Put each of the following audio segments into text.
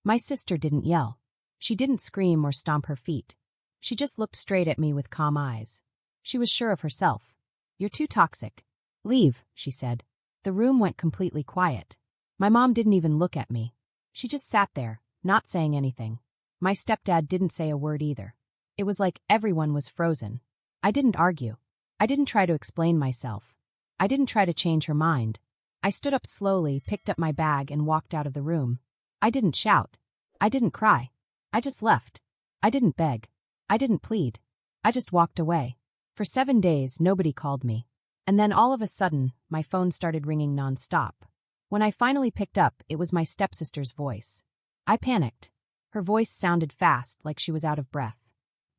My sister didn't yell. She didn't scream or stomp her feet. She just looked straight at me with calm eyes. She was sure of herself. "You're too toxic. Leave," she said. The room went completely quiet. My mom didn't even look at me. She just sat there, not saying anything. My stepdad didn't say a word either. It was like everyone was frozen. I didn't argue. I didn't try to explain myself. I didn't try to change her mind. I stood up slowly, picked up my bag, and walked out of the room. I didn't shout. I didn't cry. I just left. I didn't beg. I didn't plead. I just walked away. For 7 days, nobody called me. And then all of a sudden, my phone started ringing nonstop. When I finally picked up, it was my stepsister's voice. I panicked. Her voice sounded fast, like she was out of breath.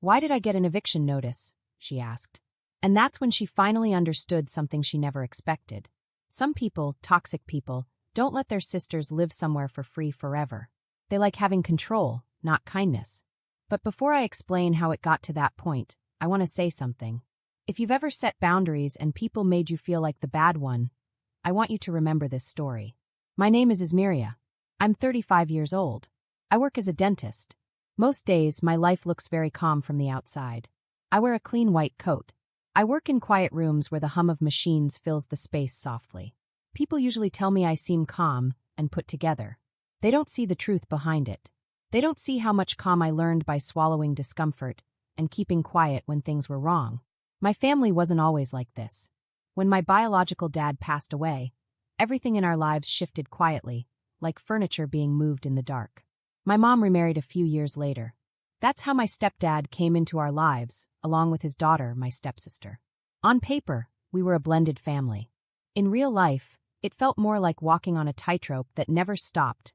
"Why did I get an eviction notice?" she asked. And that's when she finally understood something she never expected. Some people, toxic people, don't let their sisters live somewhere for free forever. They like having control, not kindness. But before I explain how it got to that point, I want to say something. If you've ever set boundaries and people made you feel like the bad one, I want you to remember this story. My name is Ismeria. I'm 35 years old. I work as a dentist. Most days, my life looks very calm from the outside. I wear a clean white coat. I work in quiet rooms where the hum of machines fills the space softly. People usually tell me I seem calm and put together. They don't see the truth behind it. They don't see how much calm I learned by swallowing discomfort and keeping quiet when things were wrong. My family wasn't always like this. When my biological dad passed away, everything in our lives shifted quietly, like furniture being moved in the dark. My mom remarried a few years later. That's how my stepdad came into our lives, along with his daughter, my stepsister. On paper, we were a blended family. In real life, it felt more like walking on a tightrope that never stopped,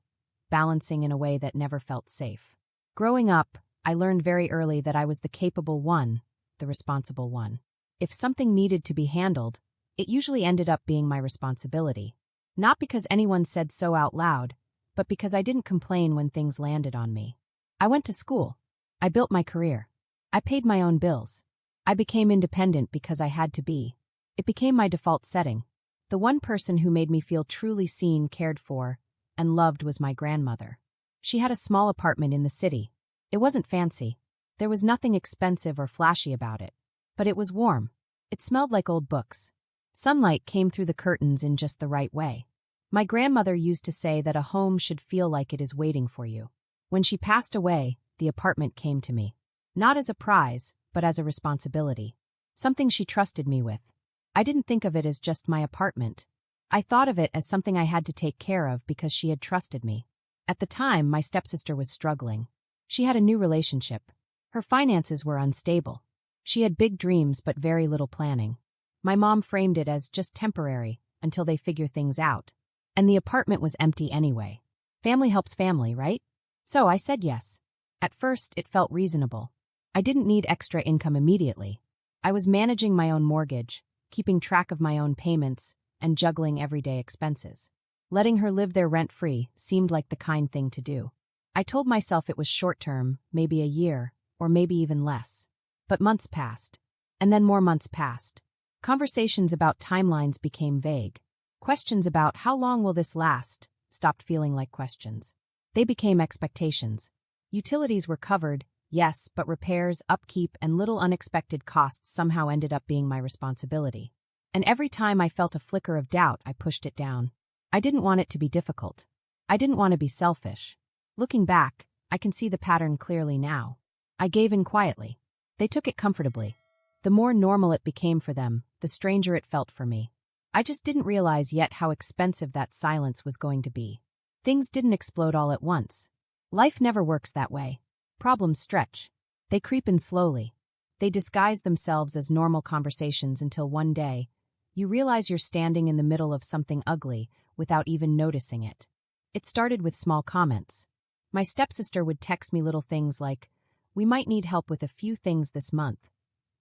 balancing in a way that never felt safe. Growing up, I learned very early that I was the capable one, the responsible one. If something needed to be handled, it usually ended up being my responsibility. Not because anyone said so out loud, but because I didn't complain when things landed on me. I went to school. I built my career. I paid my own bills. I became independent because I had to be. It became my default setting. The one person who made me feel truly seen, cared for, and loved was my grandmother. She had a small apartment in the city. It wasn't fancy. There was nothing expensive or flashy about it. But it was warm. It smelled like old books. Sunlight came through the curtains in just the right way. My grandmother used to say that a home should feel like it is waiting for you. When she passed away, the apartment came to me. Not as a prize, but as a responsibility. Something she trusted me with. I didn't think of it as just my apartment. I thought of it as something I had to take care of because she had trusted me. At the time, my stepsister was struggling. She had a new relationship. Her finances were unstable. She had big dreams but very little planning. My mom framed it as just temporary, until they figure things out. And the apartment was empty anyway. Family helps family, right? So I said yes. At first, it felt reasonable. I didn't need extra income immediately. I was managing my own mortgage, keeping track of my own payments, and juggling everyday expenses. Letting her live there rent-free seemed like the kind thing to do. I told myself it was short-term, maybe a year, or maybe even less. But months passed. And then more months passed. Conversations about timelines became vague. Questions about how long will this last stopped feeling like questions. They became expectations. Utilities were covered, yes, but repairs, upkeep, and little unexpected costs somehow ended up being my responsibility. And every time I felt a flicker of doubt, I pushed it down. I didn't want it to be difficult. I didn't want to be selfish. Looking back, I can see the pattern clearly now. I gave in quietly. They took it comfortably. The more normal it became for them, the stranger it felt for me. I just didn't realize yet how expensive that silence was going to be. Things didn't explode all at once. Life never works that way. Problems stretch. They creep in slowly. They disguise themselves as normal conversations until one day, you realize you're standing in the middle of something ugly without even noticing it. It started with small comments. My stepsister would text me little things like, "We might need help with a few things this month,"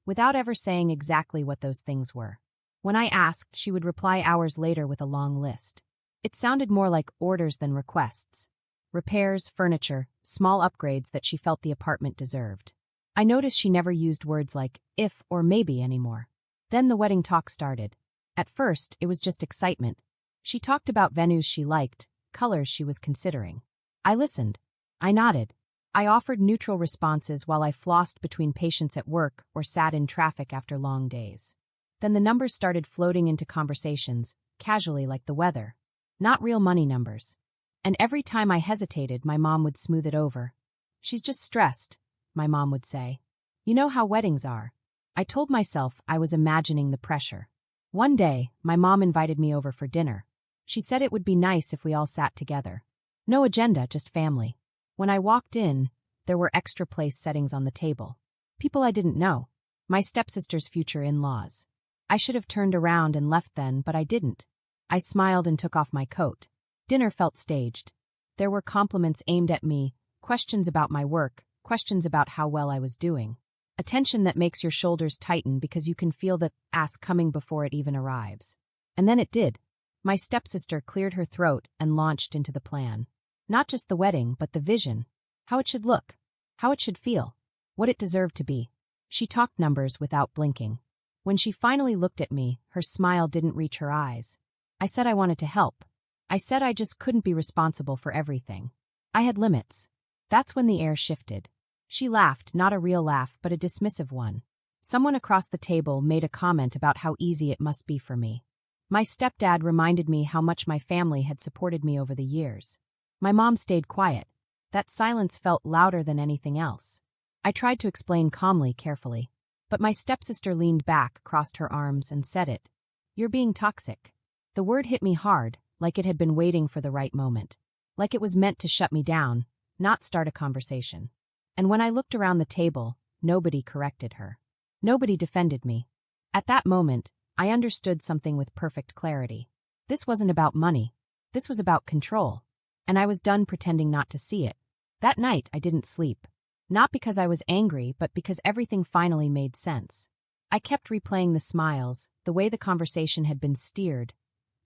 without ever saying exactly what those things were. When I asked, she would reply hours later with a long list. It sounded more like orders than requests. Repairs, furniture, small upgrades that she felt the apartment deserved. I noticed she never used words like if or maybe anymore. Then the wedding talk started. At first, it was just excitement. She talked about venues she liked, colors she was considering. I listened. I nodded. I offered neutral responses while I flossed between patients at work or sat in traffic after long days. Then the numbers started floating into conversations, casually like the weather. Not real money numbers. And every time I hesitated, my mom would smooth it over. "She's just stressed," my mom would say. "You know how weddings are." I told myself I was imagining the pressure. One day, my mom invited me over for dinner. She said it would be nice if we all sat together. No agenda, just family. When I walked in, there were extra place settings on the table. People I didn't know. My stepsister's future in-laws. I should have turned around and left then, but I didn't. I smiled and took off my coat. Dinner felt staged. There were compliments aimed at me, questions about my work, questions about how well I was doing. A tension that makes your shoulders tighten because you can feel the ask coming before it even arrives. And then it did. My stepsister cleared her throat and launched into the plan. Not just the wedding, but the vision. How it should look. How it should feel. What it deserved to be. She talked numbers without blinking. When she finally looked at me, her smile didn't reach her eyes. I said I wanted to help. I said I just couldn't be responsible for everything. I had limits. That's when the air shifted. She laughed, not a real laugh, but a dismissive one. Someone across the table made a comment about how easy it must be for me. My stepdad reminded me how much my family had supported me over the years. My mom stayed quiet. That silence felt louder than anything else. I tried to explain calmly, carefully. But my stepsister leaned back, crossed her arms, and said it. "You're being toxic." The word hit me hard, like it had been waiting for the right moment. Like it was meant to shut me down, not start a conversation. And when I looked around the table, nobody corrected her. Nobody defended me. At that moment, I understood something with perfect clarity. This wasn't about money. This was about control. And I was done pretending not to see it. That night, I didn't sleep. Not because I was angry, but because everything finally made sense. I kept replaying the smiles, the way the conversation had been steered,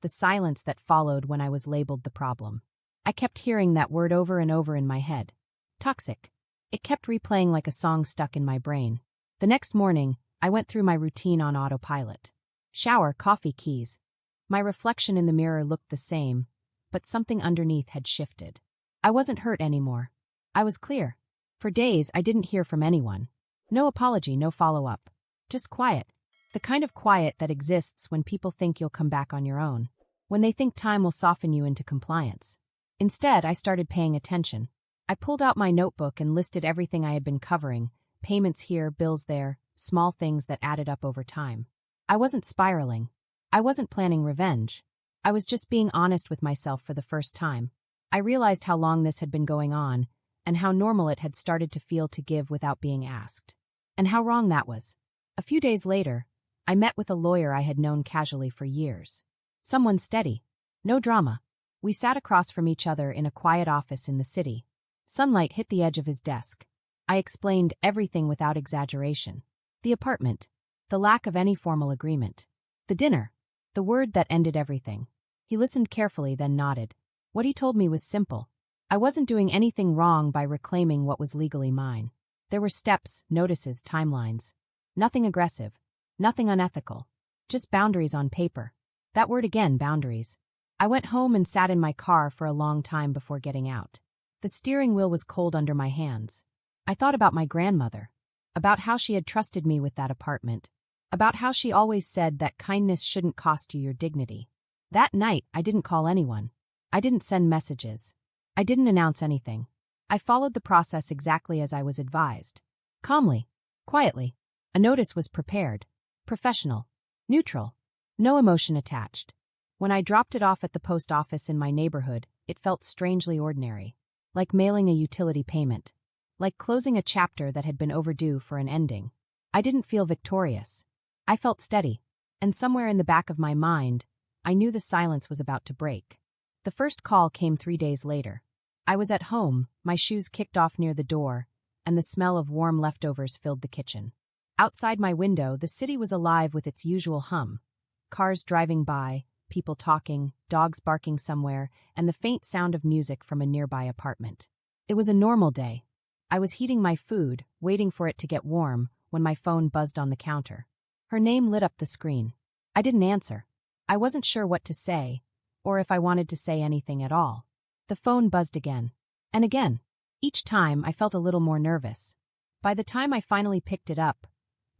the silence that followed when I was labeled the problem. I kept hearing that word over and over in my head. Toxic. It kept replaying like a song stuck in my brain. The next morning, I went through my routine on autopilot. Shower, coffee, keys. My reflection in the mirror looked the same, but something underneath had shifted. I wasn't hurt anymore. I was clear. For days, I didn't hear from anyone. No apology, no follow-up. Just quiet. The kind of quiet that exists when people think you'll come back on your own. When they think time will soften you into compliance. Instead, I started paying attention. I pulled out my notebook and listed everything I had been covering, payments here, bills there, small things that added up over time. I wasn't spiraling. I wasn't planning revenge. I was just being honest with myself for the first time. I realized how long this had been going on, and how normal it had started to feel to give without being asked. And how wrong that was. A few days later, I met with a lawyer I had known casually for years. Someone steady. No drama. We sat across from each other in a quiet office in the city. Sunlight hit the edge of his desk. I explained everything without exaggeration. The apartment. The lack of any formal agreement. The dinner. The word that ended everything. He listened carefully, then nodded. What he told me was simple. I wasn't doing anything wrong by reclaiming what was legally mine. There were steps, notices, timelines. Nothing aggressive. Nothing unethical. Just boundaries on paper. That word again, boundaries. I went home and sat in my car for a long time before getting out. The steering wheel was cold under my hands. I thought about my grandmother. About how she had trusted me with that apartment. About how she always said that kindness shouldn't cost you your dignity. That night, I didn't call anyone. I didn't send messages. I didn't announce anything. I followed the process exactly as I was advised. Calmly. Quietly. A notice was prepared. Professional. Neutral. No emotion attached. When I dropped it off at the post office in my neighborhood, it felt strangely ordinary. Like mailing a utility payment. Like closing a chapter that had been overdue for an ending. I didn't feel victorious. I felt steady. And somewhere in the back of my mind, I knew the silence was about to break. The first call came 3 days later. I was at home, my shoes kicked off near the door, and the smell of warm leftovers filled the kitchen. Outside my window, the city was alive with its usual hum. Cars driving by, people talking, dogs barking somewhere, and the faint sound of music from a nearby apartment. It was a normal day. I was heating my food, waiting for it to get warm, when my phone buzzed on the counter. Her name lit up the screen. I didn't answer. I wasn't sure what to say, or if I wanted to say anything at all. The phone buzzed again. And again. Each time, I felt a little more nervous. By the time I finally picked it up,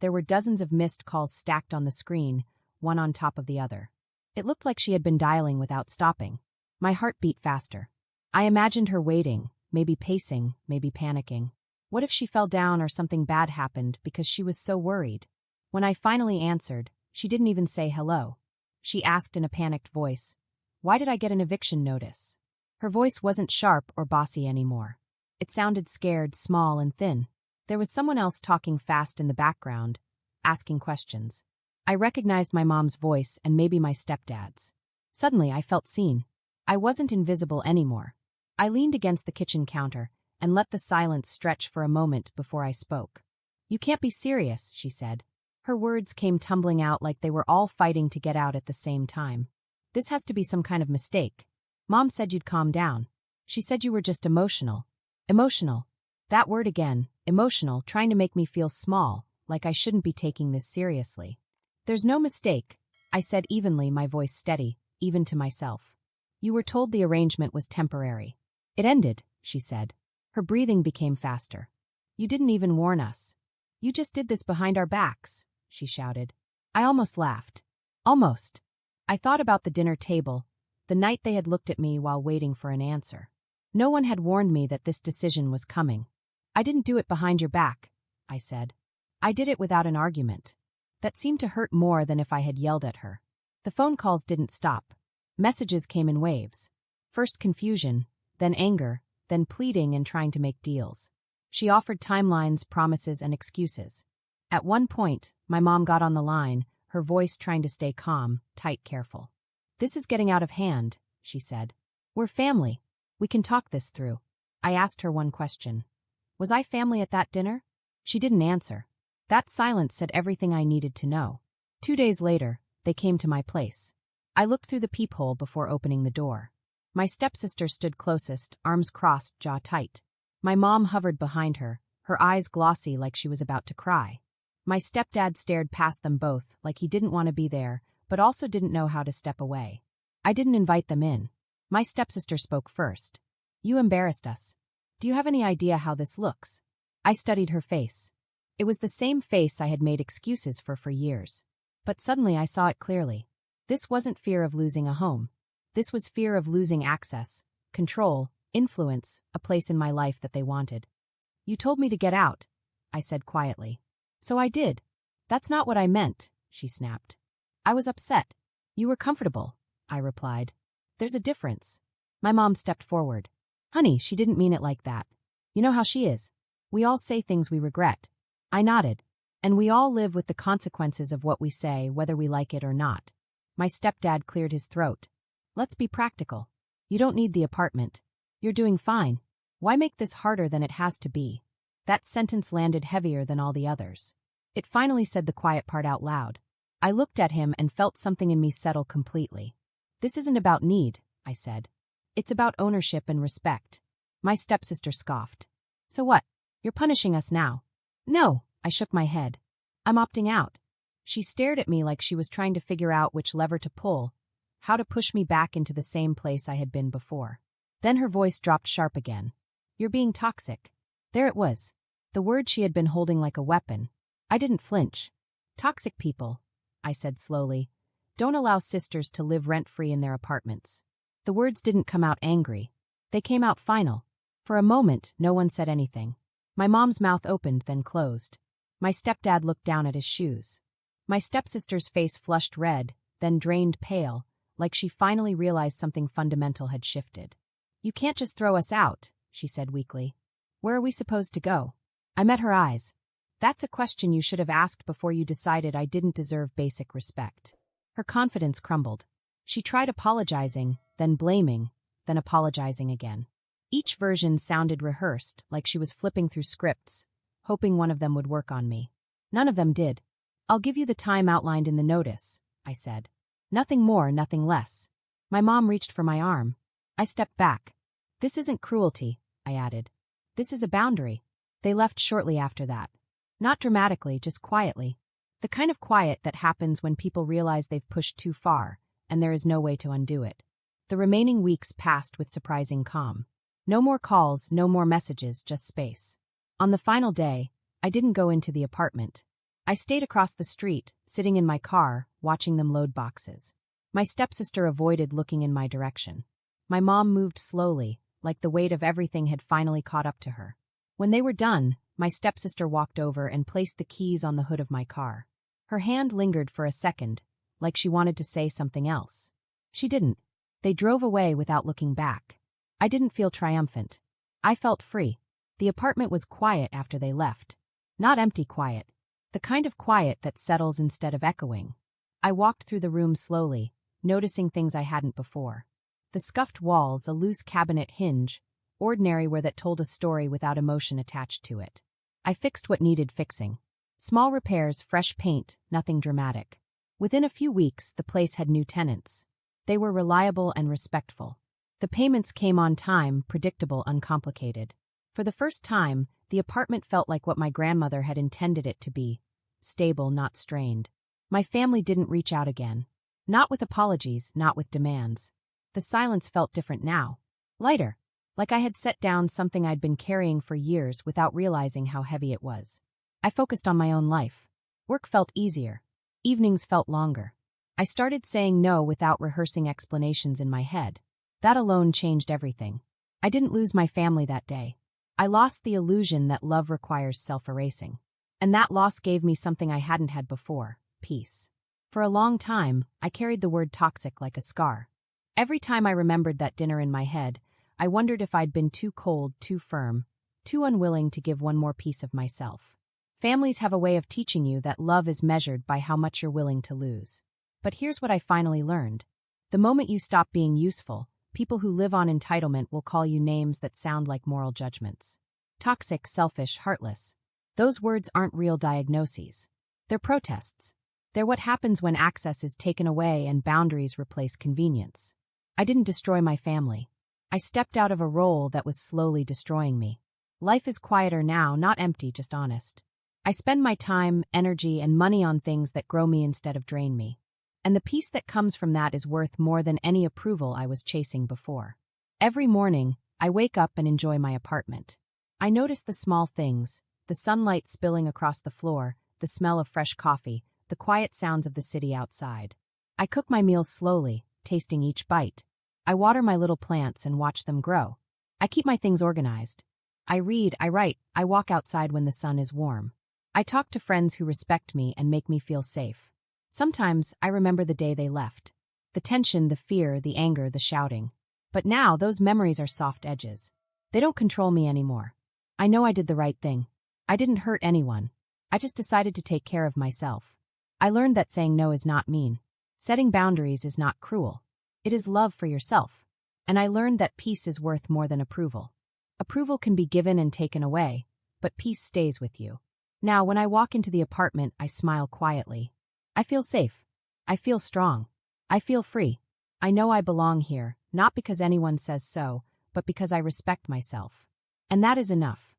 there were dozens of missed calls stacked on the screen, one on top of the other. It looked like she had been dialing without stopping. My heart beat faster. I imagined her waiting, maybe pacing, maybe panicking. What if she fell down or something bad happened because she was so worried? When I finally answered, she didn't even say hello. She asked in a panicked voice, "Why did I get an eviction notice?" Her voice wasn't sharp or bossy anymore. It sounded scared, small, and thin. There was someone else talking fast in the background, asking questions. I recognized my mom's voice and maybe my stepdad's. Suddenly, I felt seen. I wasn't invisible anymore. I leaned against the kitchen counter and let the silence stretch for a moment before I spoke. "You can't be serious," she said. Her words came tumbling out like they were all fighting to get out at the same time. "This has to be some kind of mistake. Mom said you'd calm down. She said you were just emotional." Emotional. That word again, emotional, trying to make me feel small, like I shouldn't be taking this seriously. "There's no mistake," I said evenly, my voice steady, even to myself. "You were told the arrangement was temporary. It ended," she said. Her breathing became faster. "You didn't even warn us. You just did this behind our backs," she shouted. I almost laughed. Almost. I thought about the dinner table, the night they had looked at me while waiting for an answer. No one had warned me that this decision was coming. "I didn't do it behind your back," I said. "I did it without an argument." That seemed to hurt more than if I had yelled at her. The phone calls didn't stop. Messages came in waves. First confusion, then anger, then pleading and trying to make deals. She offered timelines, promises, and excuses. At one point, my mom got on the line, her voice trying to stay calm, tight, careful. "This is getting out of hand," she said. "We're family. We can talk this through." I asked her one question. Was I family at that dinner? She didn't answer. That silence said everything I needed to know. 2 days later, they came to my place. I looked through the peephole before opening the door. My stepsister stood closest, arms crossed, jaw tight. My mom hovered behind her, her eyes glossy like she was about to cry. My stepdad stared past them both like he didn't want to be there, but also didn't know how to step away. I didn't invite them in. My stepsister spoke first. "You embarrassed us. Do you have any idea how this looks?" I studied her face. It was the same face I had made excuses for years. But suddenly I saw it clearly. This wasn't fear of losing a home. This was fear of losing access, control, influence, a place in my life that they wanted. "You told me to get out," I said quietly. "So I did." "That's not what I meant," she snapped. "I was upset." "You were comfortable," I replied. "There's a difference." My mom stepped forward. "Honey, she didn't mean it like that. You know how she is. We all say things we regret." I nodded. "And we all live with the consequences of what we say, whether we like it or not." My stepdad cleared his throat. "Let's be practical. You don't need the apartment. You're doing fine. Why make this harder than it has to be?" That sentence landed heavier than all the others. It finally said the quiet part out loud. I looked at him and felt something in me settle completely. "This isn't about need," I said. "It's about ownership and respect." My stepsister scoffed. "So what? You're punishing us now." "No," I shook my head. "I'm opting out." She stared at me like she was trying to figure out which lever to pull, how to push me back into the same place I had been before. Then her voice dropped sharp again. "You're being toxic." There it was. The word she had been holding like a weapon. I didn't flinch. "Toxic people," I said slowly, "don't allow sisters to live rent-free in their apartments." The words didn't come out angry. They came out final. For a moment, no one said anything. My mom's mouth opened, then closed. My stepdad looked down at his shoes. My stepsister's face flushed red, then drained pale, like she finally realized something fundamental had shifted. "You can't just throw us out," she said weakly. "Where are we supposed to go?" I met her eyes. "That's a question you should have asked before you decided I didn't deserve basic respect." Her confidence crumbled. She tried apologizing, then blaming, then apologizing again. Each version sounded rehearsed, like she was flipping through scripts, hoping one of them would work on me. None of them did. "I'll give you the time outlined in the notice," I said. "Nothing more, nothing less." My mom reached for my arm. I stepped back. "This isn't cruelty," I added. "This is a boundary." They left shortly after that. Not dramatically, just quietly. The kind of quiet that happens when people realize they've pushed too far, and there is no way to undo it. The remaining weeks passed with surprising calm. No more calls, no more messages, just space. On the final day, I didn't go into the apartment. I stayed across the street, sitting in my car, watching them load boxes. My stepsister avoided looking in my direction. My mom moved slowly, like the weight of everything had finally caught up to her. When they were done, my stepsister walked over and placed the keys on the hood of my car. Her hand lingered for a second, like she wanted to say something else. She didn't. They drove away without looking back. I didn't feel triumphant. I felt free. The apartment was quiet after they left. Not empty quiet. The kind of quiet that settles instead of echoing. I walked through the room slowly, noticing things I hadn't before. The scuffed walls, a loose cabinet hinge, ordinary where that told a story without emotion attached to it. I fixed what needed fixing. Small repairs, fresh paint, nothing dramatic. Within a few weeks, the place had new tenants. They were reliable and respectful. The payments came on time, predictable, uncomplicated. For the first time, the apartment felt like what my grandmother had intended it to be. Stable, not strained. My family didn't reach out again. Not with apologies, not with demands. The silence felt different now. Lighter. Like I had set down something I'd been carrying for years without realizing how heavy it was. I focused on my own life. Work felt easier. Evenings felt longer. I started saying no without rehearsing explanations in my head. That alone changed everything. I didn't lose my family that day. I lost the illusion that love requires self-erasing. And that loss gave me something I hadn't had before, peace. For a long time, I carried the word toxic like a scar. Every time I remembered that dinner in my head, I wondered if I'd been too cold, too firm, too unwilling to give one more piece of myself. Families have a way of teaching you that love is measured by how much you're willing to lose. But here's what I finally learned. The moment you stop being useful, people who live on entitlement will call you names that sound like moral judgments. Toxic, selfish, heartless. Those words aren't real diagnoses. They're protests. They're what happens when access is taken away and boundaries replace convenience. I didn't destroy my family. I stepped out of a role that was slowly destroying me. Life is quieter now, not empty, just honest. I spend my time, energy, and money on things that grow me instead of drain me. And the peace that comes from that is worth more than any approval I was chasing before. Every morning, I wake up and enjoy my apartment. I notice the small things, the sunlight spilling across the floor, the smell of fresh coffee, the quiet sounds of the city outside. I cook my meals slowly, tasting each bite. I water my little plants and watch them grow. I keep my things organized. I read, I write, I walk outside when the sun is warm. I talk to friends who respect me and make me feel safe. Sometimes I remember the day they left. The tension, the fear, the anger, the shouting. But now those memories are soft edges. They don't control me anymore. I know I did the right thing. I didn't hurt anyone. I just decided to take care of myself. I learned that saying no is not mean. Setting boundaries is not cruel. It is love for yourself. And I learned that peace is worth more than approval. Approval can be given and taken away, but peace stays with you. Now, when I walk into the apartment, I smile quietly. I feel safe. I feel strong. I feel free. I know I belong here, not because anyone says so, but because I respect myself. And that is enough.